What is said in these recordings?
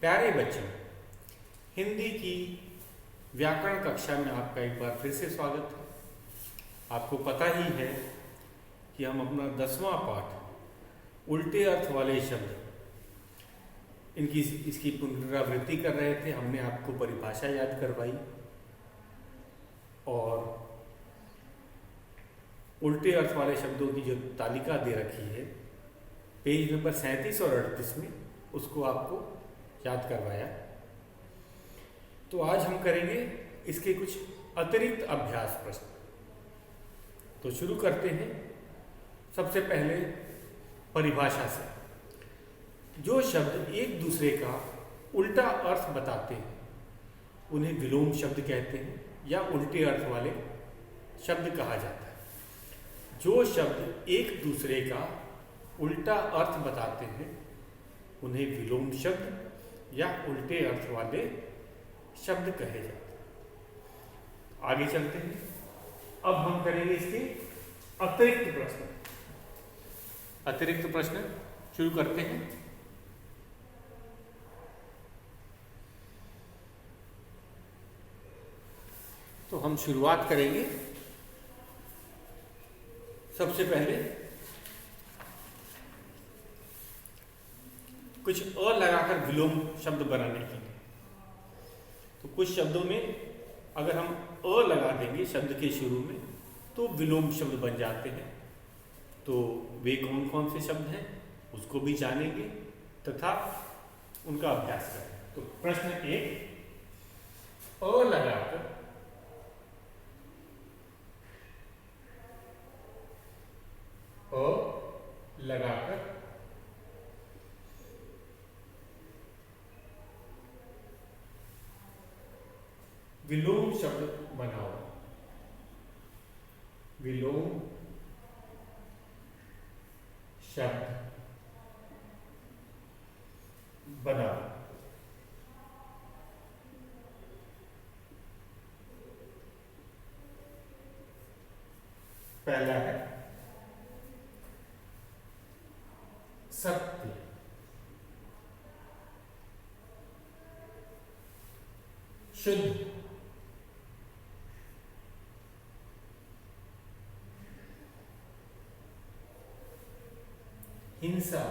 प्यारे बच्चों, हिंदी की व्याकरण कक्षा में आपका एक बार फिर से स्वागत है। आपको पता ही है कि हम अपना 10वां पाठ उल्टे अर्थ वाले शब्द इसकी पुनरावृत्ति कर रहे थे। हमने आपको परिभाषा याद करवाई और उल्टे अर्थ वाले शब्दों की जो तालिका दे रखी है पेज नंबर 37 और 38 में, उसको आपको याद करवाया। तो आज हम करेंगे इसके कुछ अतिरिक्त अभ्यास प्रश्न। तो शुरू करते हैं सबसे पहले परिभाषा से। जो शब्द एक दूसरे का उल्टा अर्थ बताते हैं उन्हें विलोम शब्द कहते हैं या उल्टे अर्थ वाले शब्द कहा जाता है। जो शब्द एक दूसरे का उल्टा अर्थ बताते हैं उन्हें विलोम शब्द या उल्टे अर्थ वाले शब्द कहे जाते हैं। आगे चलते हैं। अब हम करेंगे इसके अतिरिक्त प्रश्न। अतिरिक्त प्रश्न शुरू करते हैं। तो हम शुरुआत करेंगे सबसे पहले कुछ अ लगाकर विलोम शब्द बनाने के लिए। तो कुछ शब्दों में अगर हम अ लगा देंगे शब्द के शुरू में तो विलोम शब्द बन जाते हैं। तो वे कौन कौन से शब्द हैं उसको भी जानेंगे तथा उनका अभ्यास करेंगे। तो प्रश्न 1, अ लगाकर विलोम शब्द बनाओ। विलोम शब्द बनाओ। पहला है सत्य। शुद्ध। हिंसा।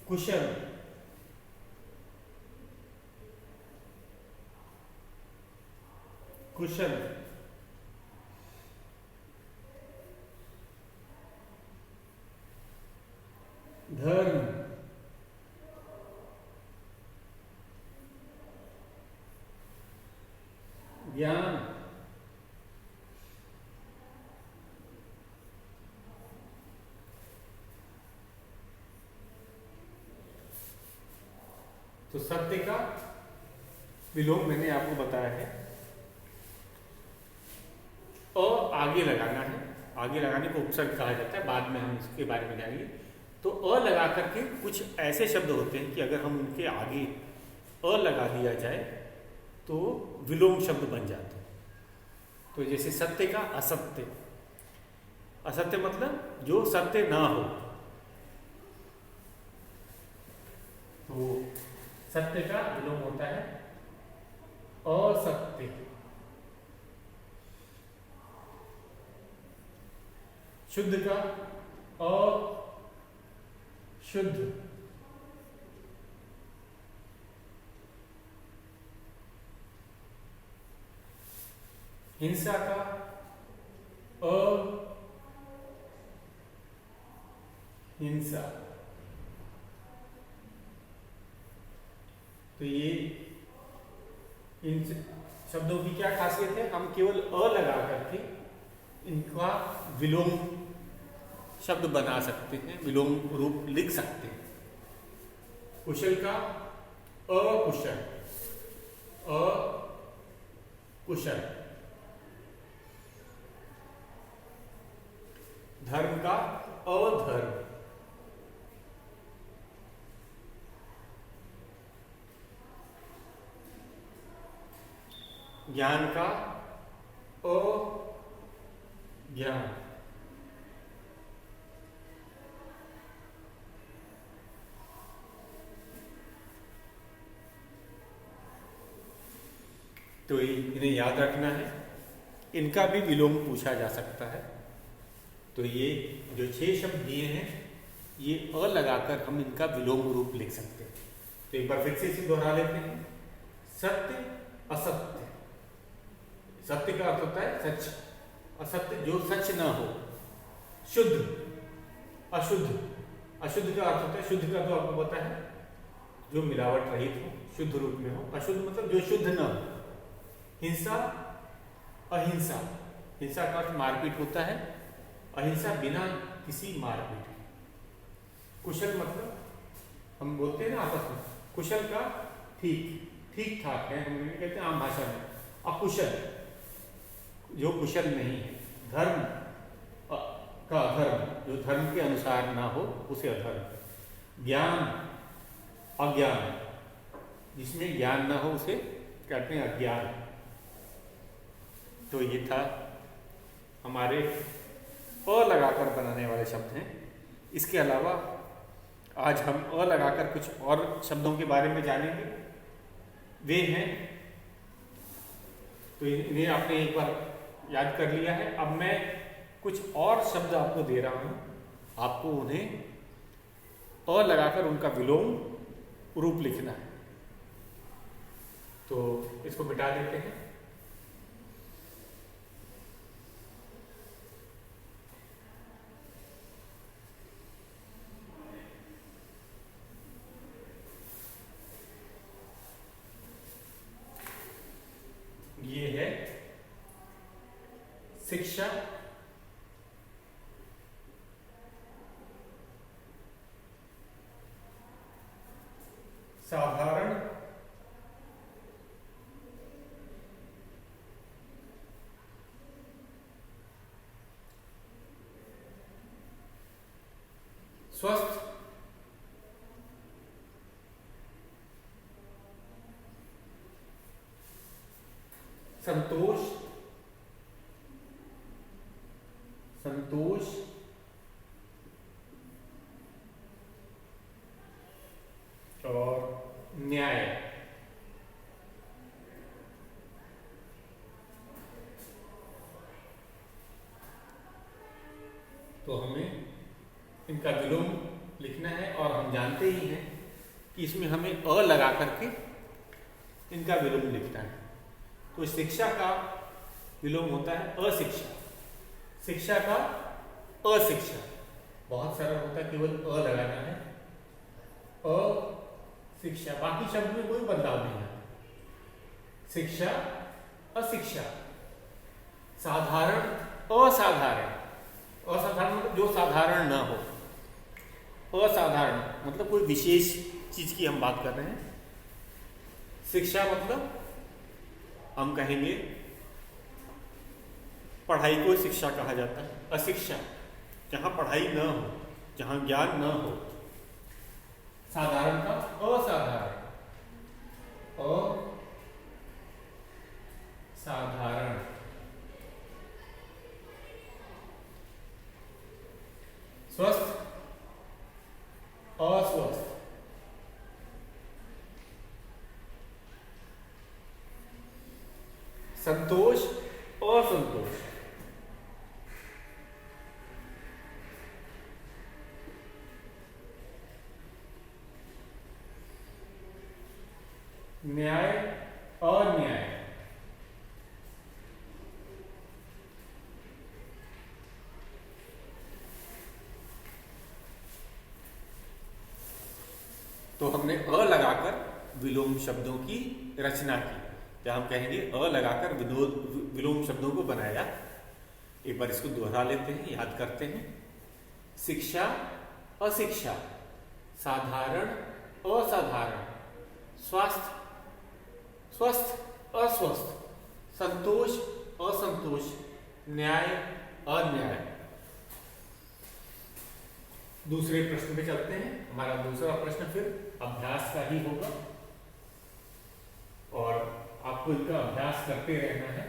कुशल। कुशल। धर्म। ज्ञान। तो सत्य का विलोम मैंने आपको बताया है। आगे लगाना है। आगे लगाने को उपसर्ग कहा जाता है, बाद में हम इसके बारे में जानेंगे। तो अ लगा करके कुछ ऐसे शब्द होते हैं कि अगर हम उनके आगे अ लगा दिया जाए तो विलोम शब्द बन जाते हैं। तो जैसे सत्य का असत्य। असत्य मतलब जो सत्य ना हो। तो सत्य का विलोम होता है असत्य। शुद्ध का अशुद्ध। हिंसा का अहिंसा। तो ये इन शब्दों की क्या खासियत है? हम केवल अ लगा करके इनका विलोम शब्द बना सकते हैं, विलोम रूप लिख सकते हैं। कुशल का अकुशल। अकुशल। धर्म का अधर्म। ज्ञान का अज्ञान। ज्ञान। तो इन्हें याद रखना है, इनका भी विलोम पूछा जा सकता है। तो ये जो 6 शब्द दिए हैं, ये अ लगाकर हम इनका विलोम रूप लिख सकते हैं। तो एक बार फिर से इसे दोहरा लेते हैं। सत्य असत्य, सत्य का अर्थ होता है सच, असत्य जो सच ना हो। शुद्ध अशुद्ध, अशुद्ध का अर्थ होता है, शुद्ध का तो आपको पता है जो मिलावट रहित हो, शुद्ध रूप में हो। अशुद्ध मतलब जो शुद्ध ना हो। हिंसा अहिंसा, हिंसा का अर्थ मारपीट होता है, अहिंसा बिना किसी मारपीट। कुशल मतलब हम बोलते हैं ना आपस में, कुशल का ठीक ठीक ठाक है, हम कहते हैं आम भाषा में। अकुशल जो कुशल नहीं है। धर्म का अधर्म, जो धर्म के अनुसार ना हो उसे अधर्म। ज्ञान अज्ञान, जिसमें ज्ञान ना हो उसे कहते हैं अज्ञान। तो ये था हमारे अ लगाकर बनाने वाले शब्द हैं। इसके अलावा आज हम अ लगाकर कुछ और शब्दों के बारे में जानेंगे। वे हैं, तो इन्हें आपने एक बार याद कर लिया है। अब मैं कुछ और शब्द आपको दे रहा हूं, आपको उन्हें अ लगाकर उनका विलोम रूप लिखना है। तो इसको मिटा देते हैं। ये है शिक्षा, साधारण, स्वस्थ, संतोष, संतोष, और न्याय। तो हमें इनका विलोम लिखना है, और हम जानते ही हैं कि इसमें हमें अ लगा करके इनका विलोम लिखना है। तो शिक्षा का विलोम होता है अशिक्षा, शिक्षा का अशिक्षा। बहुत सरल होता है, केवल अ लगाना है, अशिक्षा। बाकी शब्द में कोई बदलाव नहीं है। शिक्षा अशिक्षा, साधारण असाधारण, असाधारण मतलब जो साधारण ना हो, असाधारण मतलब कोई विशेष चीज की हम बात कर रहे हैं। शिक्षा मतलब हम कहेंगे पढ़ाई को शिक्षा कहा जाता है। अशिक्षा जहां पढ़ाई न हो, जहां ज्ञान न हो। साधारण का असाधारण, असाधारण। स्वस्थ अस्वस्थ, संतोष असंतोष, न्याय अन्याय, तो हमने अ लगाकर विलोम शब्दों की रचना की, या हम कहेंगे अ लगाकर विलोम शब्दों को बनाया। एक बार इसको दोहरा लेते हैं, याद करते हैं। शिक्षा अशिक्षा, साधारण असाधारण, स्वास्थ्य स्वस्थ अस्वस्थ, संतोष असंतोष, न्याय अन्याय। दूसरे प्रश्न पे चलते हैं। हमारा दूसरा प्रश्न फिर अभ्यास का ही होगा, और आपको इनका अभ्यास करते रहना है।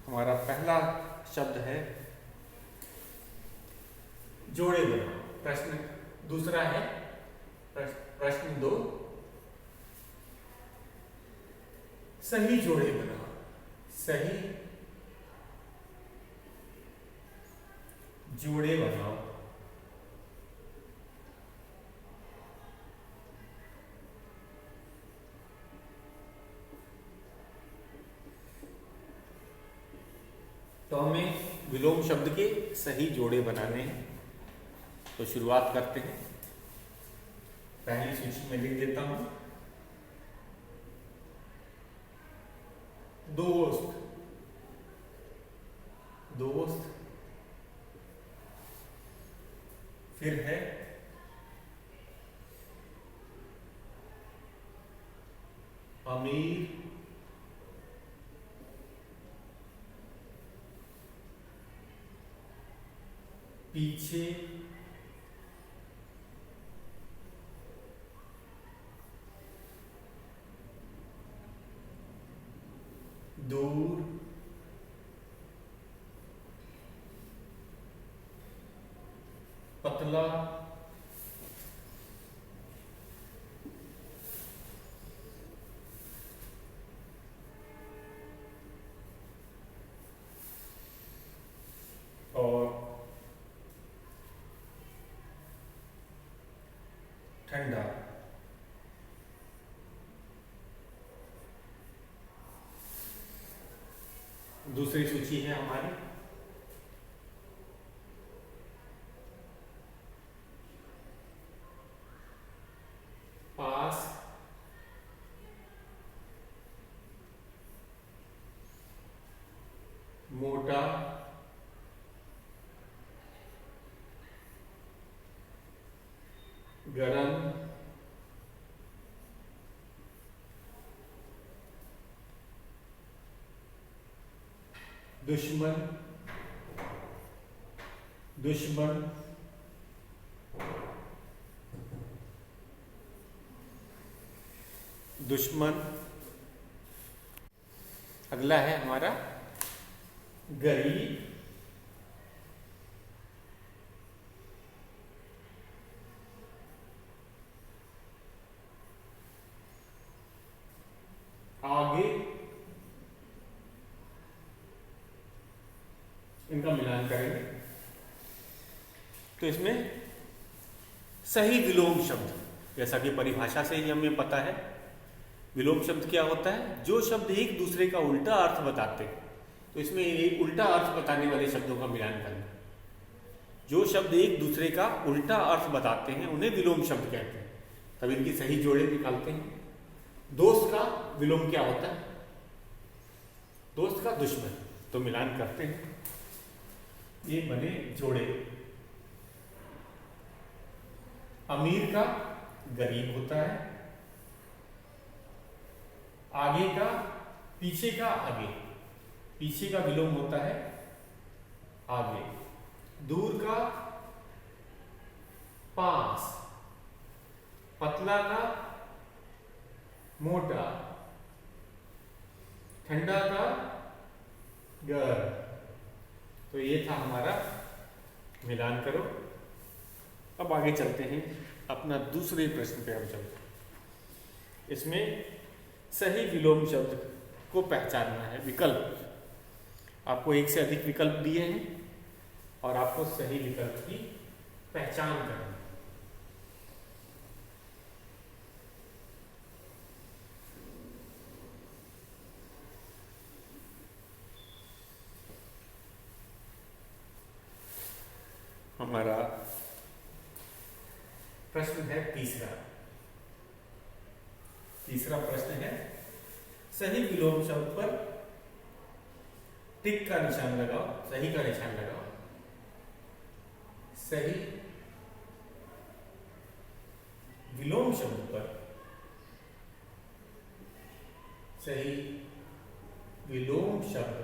हमारा पहला शब्द है जोड़े बनाओ। प्रश्न दूसरा है प्रश्न 2, सही जोड़े बनाओ। सही जोड़े बनाओ। तो हमें विलोम शब्द के सही जोड़े बनाने हैं। तो शुरुआत करते हैं। पहली सूची में लिख देता हूं, दोस्त। दोस्त। फिर है अमीर। पीछे। दूर। पतला। और ठंडा। दूसरी सूची है हमारी, पास। मोटा। गरम। दुश्मन। दुश्मन। दुश्मन। अगला है हमारा गरीब। आगे। इनका मिलान करेंगे तो इसमें सही विलोम शब्द, जैसा कि परिभाषा से ही हमें पता है, विलोम शब्द क्या होता है? जो शब्द एक दूसरे का उल्टा अर्थ बताते हैं। तो इसमें एक उल्टा अर्थ बताने वाले शब्दों का मिलान करना। जो शब्द एक दूसरे का उल्टा अर्थ बताते हैं उन्हें विलोम शब्द कहते हैं। तब इनकी सही जोड़े निकालते हैं। दोस्त का विलोम क्या होता है? दोस्त का दुश्मन। तो मिलान करते हैं, ये बने जोड़े। अमीर का गरीब होता है। आगे का पीछे का आगे, पीछे का विलोम होता है आगे। दूर का पास। पतला का मोटा। ठंडा का गर्म। तो ये था हमारा मिलान करो। अब आगे चलते हैं, अपना दूसरे प्रश्न पे हम चलते हैं। इसमें सही विलोम शब्द को पहचानना है। विकल्प, आपको एक से अधिक विकल्प दिए हैं और आपको सही विकल्प की पहचान करनी है। हमारा प्रश्न है तीसरा। तीसरा प्रश्न है, सही विलोम शब्द पर टिक का निशान लगाओ, सही का निशान लगाओ। सही विलोम शब्द पर, सही विलोम शब्द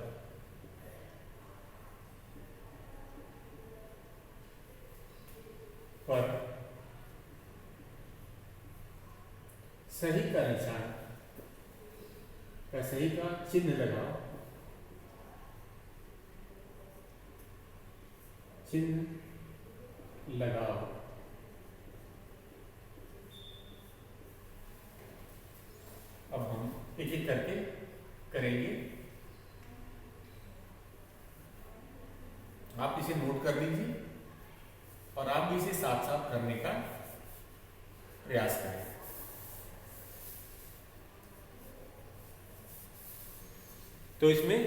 पर सही का निशान या सही का चिन्ह लगाओ। चिन्ह लगाओ। अब हम एक एक करके करेंगे। आप इसे नोट कर लीजिए और आप भी इसे साथ साथ करने का प्रयास करें। तो इसमें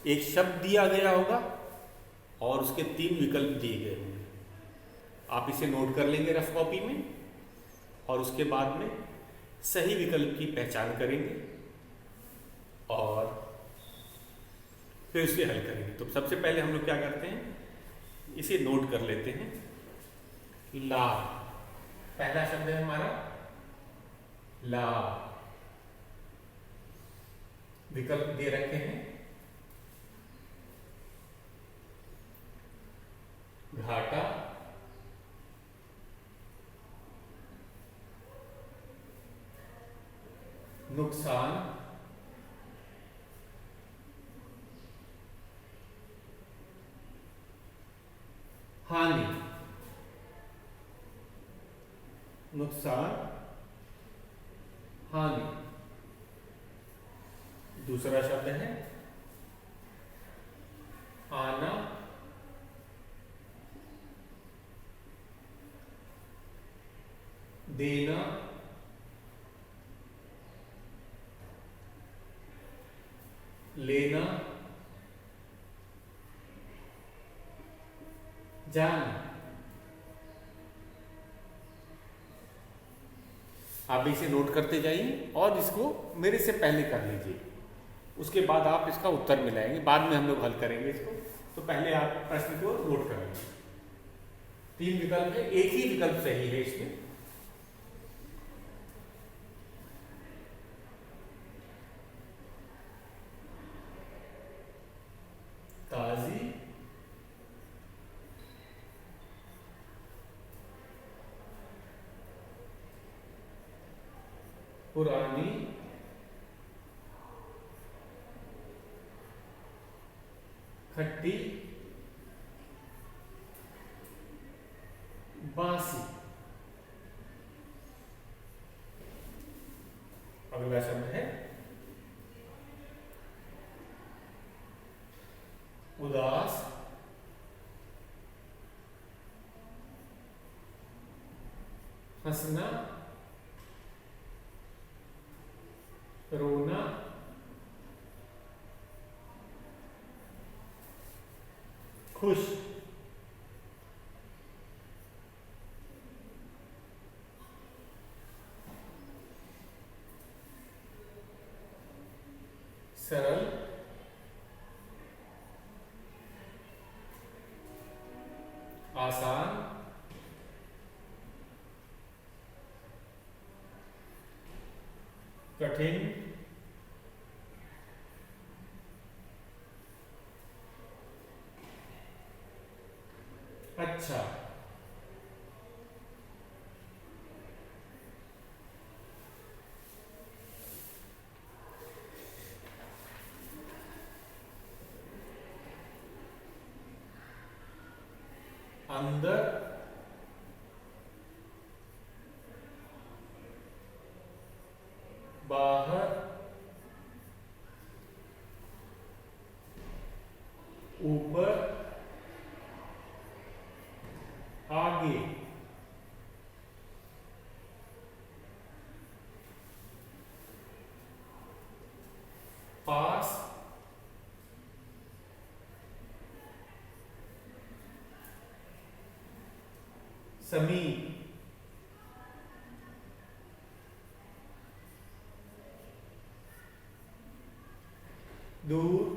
एक शब्द दिया गया होगा और उसके 3 विकल्प दिए गए होंगे। आप इसे नोट कर लेंगे रफ कॉपी में और उसके बाद में सही विकल्प की पहचान करेंगे और फिर उसे हल करेंगे। तो सबसे पहले हम लोग क्या करते हैं, इसे नोट कर लेते हैं। लाभ, पहला शब्द है हमारा लाभ। विकल्प दे रखे हैं घाटा, नुकसान, हानि। नुकसान, हानि। दूसरा शब्द है आना, देना, लेना, जाना। आप इसे नोट करते जाइए और इसको मेरे से पहले कर लीजिए, उसके बाद आप इसका उत्तर मिलाएंगे, बाद में हम लोग हल करेंगे इसको। तो पहले आप प्रश्न को नोट कर लीजिए। 3 विकल्प है, एक ही विकल्प सही है इसमें। ताजी, पुरानी, खट्टी, बासी। अगला शब्द है उदास, हंसना, रोना, खुश। सरल, आसान, कठिन, अच्छा। अंदर, बाहर, ऊपर, आगे। पास, समीप, दूर,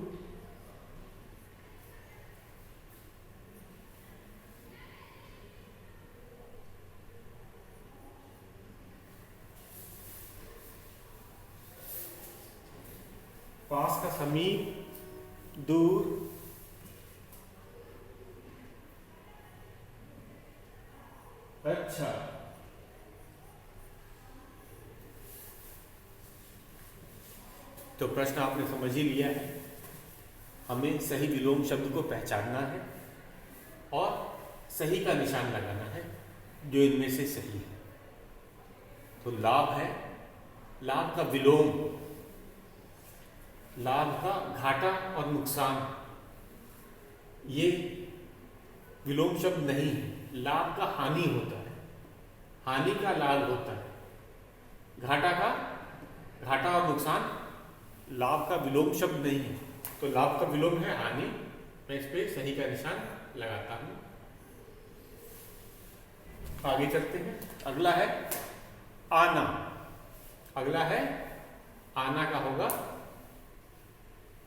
पास का समीप, दूर, अच्छा। तो प्रश्न आपने समझ ही लिया है। हमें सही विलोम शब्द को पहचानना है और सही का निशान लगाना है जो इनमें से सही है। तो लाभ है, लाभ का विलोम, लाभ का घाटा और नुकसान, ये विलोम शब्द नहीं है। लाभ का हानि होता है, हानि का लाभ होता है, घाटा और नुकसान लाभ का विलोम शब्द नहीं है। तो लाभ का विलोम है हानि, मैं इस पे सही का निशान लगाता हूं। आगे चलते हैं। अगला है आना। अगला है आना का होगा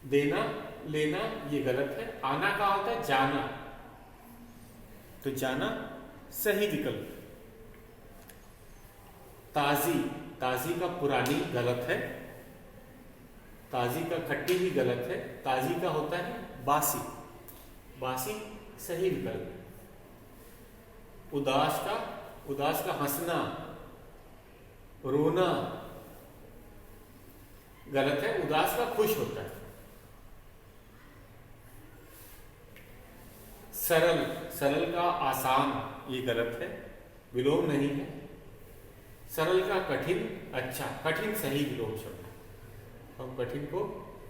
देना, लेना, ये गलत है। आना का होता है जाना, तो जाना सही विकल्प। ताजी, ताजी का पुरानी गलत है। ताजी का खट्टी भी गलत है। ताजी का होता है बासी, बासी सही विकल्प। उदास का हंसना, रोना गलत है। उदास का खुश होता है। सरल का आसान, ये गलत है, विलोम नहीं है। सरल का कठिन, अच्छा, कठिन सही विलोम शब्द है, हम कठिन को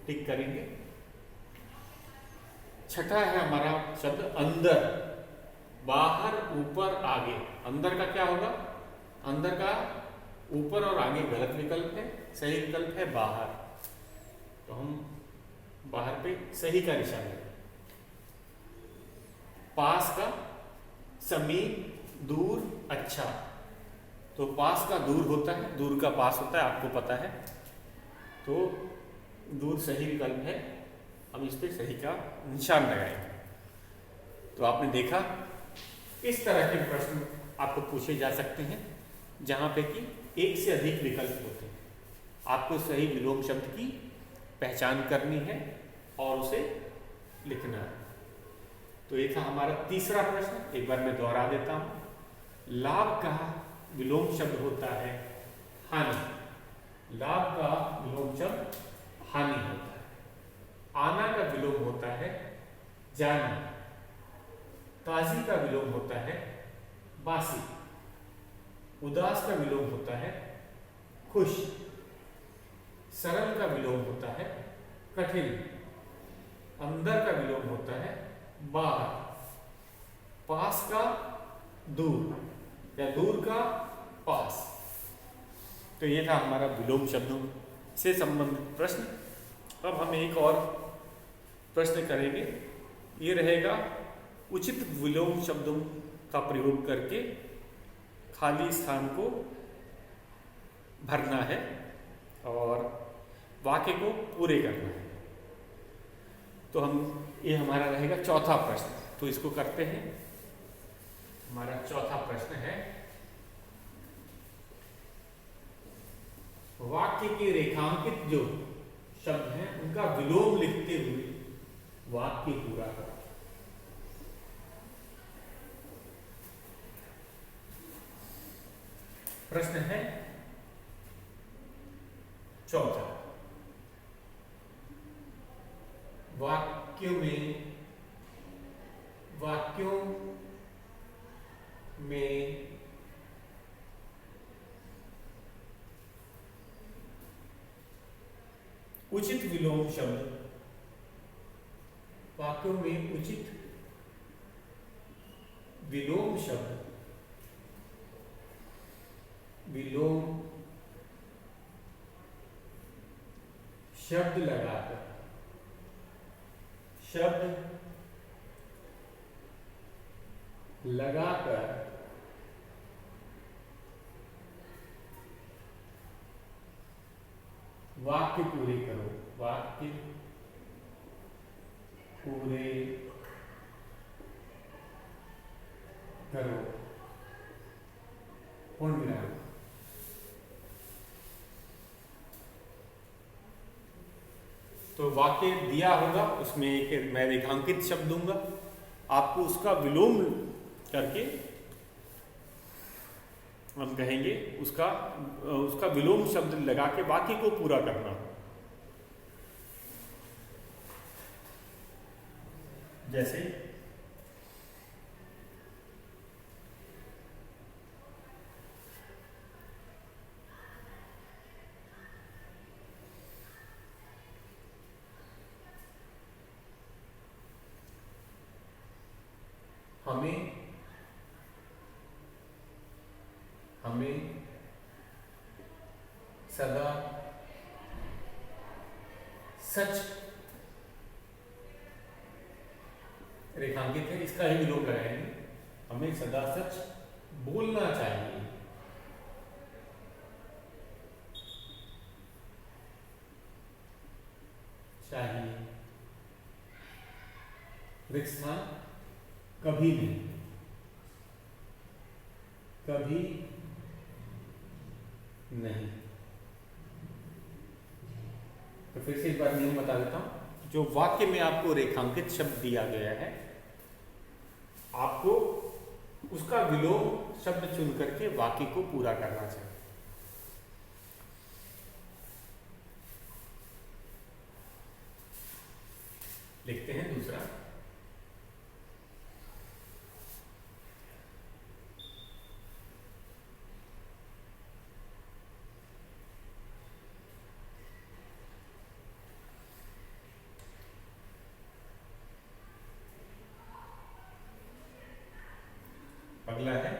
टिक करेंगे। छठा है हमारा शब्द अंदर। बाहर, ऊपर, आगे। अंदर का क्या होगा? अंदर का ऊपर और आगे गलत विकल्प है, सही विकल्प है बाहर। तो हम बाहर पे सही का निशान लगाएंगे। पास का समीप, दूर, अच्छा। तो पास का दूर होता है, दूर का पास होता है, आपको पता है। तो दूर सही विकल्प है, हम इस पे सही का निशान लगाएंगे। तो आपने देखा, इस तरह के प्रश्न आपको पूछे जा सकते हैं जहां पे कि एक से अधिक विकल्प होते हैं। आपको सही विलोम शब्द की पहचान करनी है और उसे लिखना है। तो ये था हमारा तीसरा प्रश्न, एक बार मैं दोहरा देता हूं। लाभ का विलोम शब्द होता है हानि। लाभ का विलोम शब्द हानि होता है। आना का विलोम होता है जाना। ताजी का विलोम होता है बासी। उदास का विलोम होता है खुश। सरल का विलोम होता है कठिन। अंदर का विलोम होता है बाहर। पास का दूर या दूर का पास। तो ये था हमारा विलोम शब्दों से संबंधित प्रश्न। अब हम एक और प्रश्न करेंगे, ये रहेगा उचित विलोम शब्दों का प्रयोग करके खाली स्थान को भरना है और वाक्य को पूरे करना है। तो ये हमारा रहेगा चौथा प्रश्न। तो इसको करते हैं। हमारा चौथा प्रश्न है, वाक्य के रेखांकित जो शब्द हैं उनका विलोम लिखते हुए वाक्य पूरा करो। प्रश्न है चौथा, वाक्यों में उचित विलोम शब्द, वाक्यों में उचित विलोम शब्द, विलोम शब्द लगाकर, वाक्य पूरे करो। वाक्य पूरे करो, पूर्ण विराम। तो वाक्य दिया होगा, उसमें एक मैं रेखांकित शब्द दूंगा, आपको उसका विलोम करके हम कहेंगे उसका विलोम शब्द लगा के वाक्य को पूरा करना। जैसे सच रेखांकित है, इसका ही विलोम लगाएंगे। हमें सदा सच बोलना चाहिए। रिक्त स्थान कभी नहीं, कभी नहीं। तो फिर से एक बार नियम बता देता हूं। जो वाक्य में आपको रेखांकित शब्द दिया गया है, आपको उसका विलोम शब्द चुन करके वाक्य को पूरा करना चाहिए। लिखते हैं दूसरा। अगला है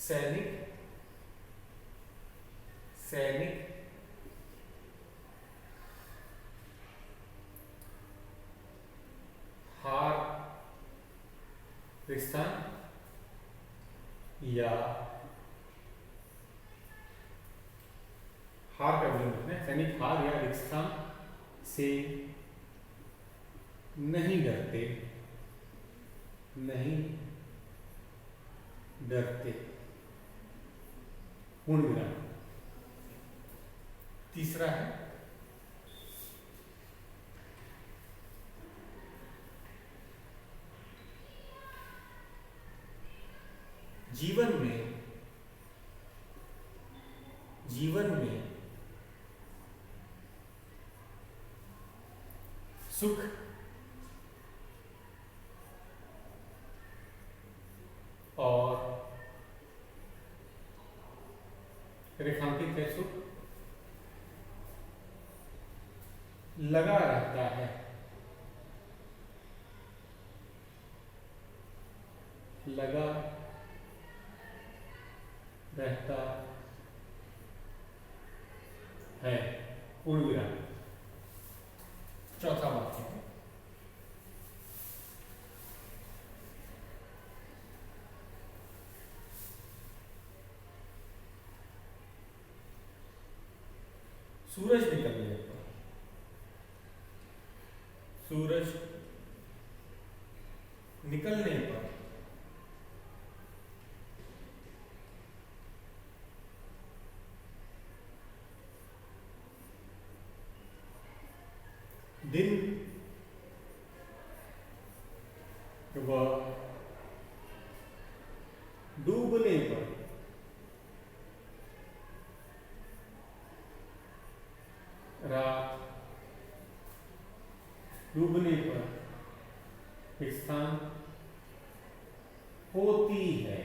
सैनिक, सैनिक हार स्थान या हार का विलोम लिखना है। सैनिक हार या स्थान से नहीं डरते, नहीं डरते, पूर्ण विराम। तीसरा है जीवन में, जीवन में सुख और रेखांकित है सुख लगा रहता है, लगा रहता है, पूर्ण विराम। चौथा वाक्य है सूरज निकलने पर, सूरज निकलने पर दिन व डूबने पर रात, डूबने पर स्थान होती है।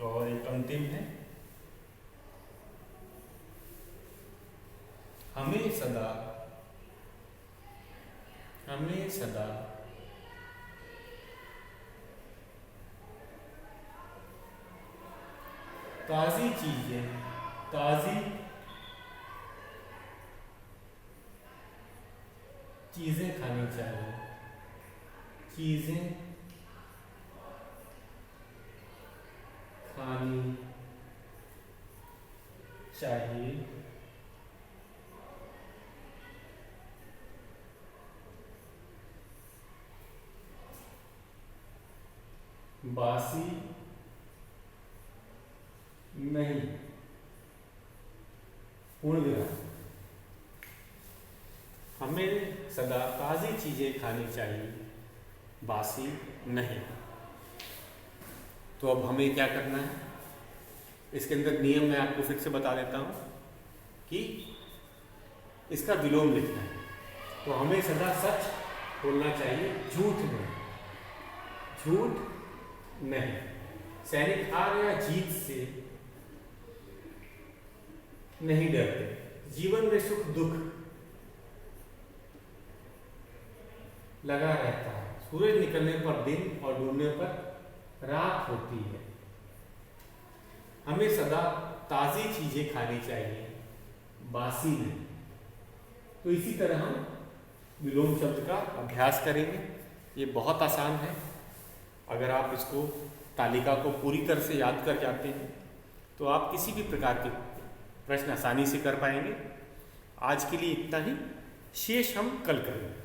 और एक अंतिम है हमें सदा, हमें सदा ताजी चीजें, ताजी चीजें खानी चाहिए, चीजें खानी चाहिए। बासी नहीं, पूर्ण विराम। हमें सदा ताज़ी चीज़ें खानी चाहिए, बासी नहीं। तो अब हमें क्या करना है, इसके अंदर नियम मैं आपको फिर से बता देता हूँ कि इसका विलोम लिखना है। तो हमें सदा सच बोलना चाहिए, झूठ नहीं, झूठ नहीं। सैनिक हार या जीत से नहीं डरते। जीवन में सुख दुख लगा रहता है, सूरज निकलने पर दिन और डूबने पर रात होती है। हमें सदा ताज़ी चीज़ें खानी चाहिए, बासी नहीं। तो इसी तरह हम विलोम शब्द का अभ्यास करेंगे। ये बहुत आसान है। अगर आप इसको तालिका को पूरी तरह से याद कर जाते हैं तो आप किसी भी प्रकार के प्रश्न आसानी से कर पाएंगे। आज के लिए इतना ही, शेष हम कल करेंगे।